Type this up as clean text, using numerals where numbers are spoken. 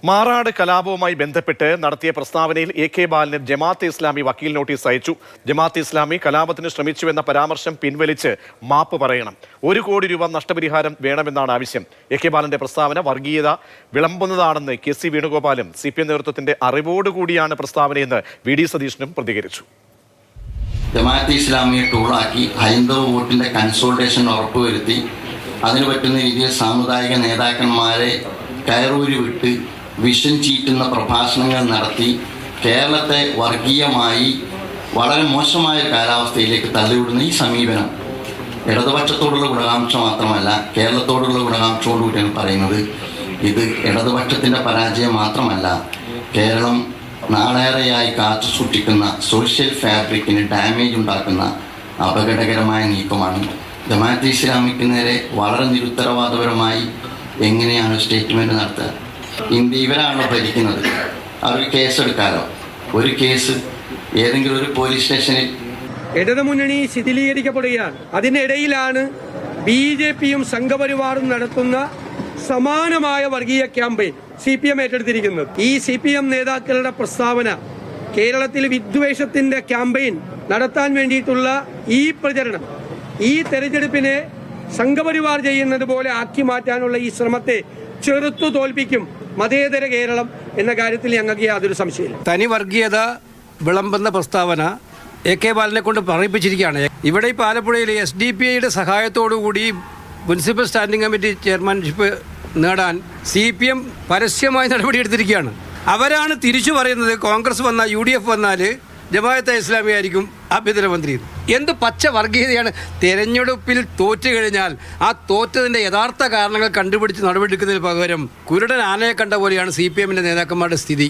മാറാട് കലാപവുമായി ബന്ധപ്പെട്ട് നടത്തിയ പ്രസ്താവനയിൽ എ.കെ. ബാലന് ജമാഅത്തെ ഇസ്ലാമി വക്കീൽ നോട്ടീസ് അയച്ചു. ജമാഅത്തെ ഇസ്ലാമി കലാപത്തിന് ശ്രമിച്ചുവെന്ന പരാമർശം പിൻവലിച്ച് മാപ്പ് പറയണം. 1 കോടി രൂപ നഷ്ടപരിഹാരം വേണമെന്നാണ് ആവശ്യം. എ.കെ. ബാലന്റെ പ്രസ്താവന വർഗീയത വിളമ്പുന്നതാണെന്ന് കെ.സി. വേണുഗോപാലും CPM നേതൃത്വത്തിന്റെ അറിവോടുകൂടിയാണ് പ്രസ്താവനയെന്ന് വി.ഡി. സതീശനും പ്രതികരിച്ചു. ജമാഅത്തെ ഇസ്ലാമിയെ ടൂളാക്കി ഹൈന്ദവ വോട്ടിന്റെ കൺസോൾട്ടേഷൻ ഉറപ്പുവരുത്തി അതിന് പറ്റുന്ന രീതിയിൽ സാമുദായിക നേതാക്കന്മാരെ കയറൂരി വിട്ട് വിഷം ചീറ്റുന്ന പ്രഭാഷണങ്ങൾ നടത്തി കേരളത്തെ വർഗീയമായി വളരെ മോശമായ കാലാവസ്ഥയിലേക്ക് തള്ളിവിടുന്ന ഈ സമീപനം ഇടതുപക്ഷത്തോടുള്ള ഗുണകാംക്ഷ മാത്രമല്ല, കേരളത്തോടുള്ള ഗുണകാംക്ഷയോടുകൂടിയാണ് പറയുന്നത്. ഇത് ഇടതുപക്ഷത്തിൻ്റെ പരാജയം മാത്രമല്ല, കേരളം നാളേറെയായി കാത്തു സൂക്ഷിക്കുന്ന സോഷ്യൽ ഫാബ്രിക്കിന് ഡാമേജ് ഉണ്ടാക്കുന്ന അപകടകരമായ നീക്കമാണ്. ജമാഅത്തെ ഇസ്ലാമിക്ക് നേരെ വളരെ നിരുത്തരവാദപരമായി എങ്ങനെയാണ് സ്റ്റേറ്റ്മെൻറ്റ് നടത്തുക? ഇവരാണല്ലോ ഭരിക്കുന്നത്, അവർക്ക് കേസെടുക്കാമല്ലോ. ഒരു കേസ് ഏതെങ്കിലും ഒരു പോലീസ് സ്റ്റേഷനിൽ ഇടതുമുന്നണി ശിഥിലീകരിക്കപ്പെടുകയാണ്. അതിനിടയിലാണ് BJPയും സംഘപരിവാറും നടത്തുന്ന സമാനമായ വർഗീയ ക്യാമ്പയിൻ CPM ഏറ്റെടുത്തിരിക്കുന്നത്. ഈ CPM നേതാക്കളുടെ പ്രസ്താവന കേരളത്തിൽ വിദ്വേഷത്തിന്റെ ക്യാമ്പയിൻ നടത്താൻ വേണ്ടിയിട്ടുള്ള ഈ പ്രചരണം, ഈ തെരഞ്ഞെടുപ്പിനെ സംഘപരിവാർ ചെയ്യുന്നത് പോലെ ആക്കി മാറ്റാനുള്ള ഈ ശ്രമത്തെ ചെറുത്തു തോൽപ്പിക്കും മതേതര കേരളം എന്ന കാര്യത്തിൽ ഞങ്ങൾക്ക് യാതൊരു സംശയമില്ല. തനി വർഗീയത വിളമ്പുന്ന പ്രസ്താവന എ.കെ. ബാലനെ കൊണ്ട് പറയിപ്പിച്ചിരിക്കുകയാണ്. ഇവിടെ ഇപ്പോൾ ആലപ്പുഴയിൽ SDPIയുടെ സഹായത്തോടുകൂടി മുനിസിപ്പൽ സ്റ്റാൻഡിംഗ് കമ്മിറ്റി ചെയർമാൻഷിപ്പ് നേടാൻ CPM പരസ്യമായി നടപടിയെടുത്തിരിക്കുകയാണ്. അവരാണ് തിരിച്ചു പറയുന്നത് കോൺഗ്രസ് വന്നാൽ UDF വന്നാൽ ജമാഅത്തെ ഇസ്ലാമി ആയിരിക്കും ആഭ്യന്തരമന്ത്രി. എന്ത് പച്ച വർഗീയതയാണ്! തെരഞ്ഞെടുപ്പിൽ തോറ്റു കഴിഞ്ഞാൽ ആ തോറ്റതിൻ്റെ യഥാർത്ഥ കാരണങ്ങൾ കണ്ടുപിടിച്ച് നടപടിയെടുക്കുന്നതിന് പകരം കുരുടൻ ആനയെ കണ്ട പോലെയാണ് CPMന്റെ നേതാക്കന്മാരുടെ സ്ഥിതി.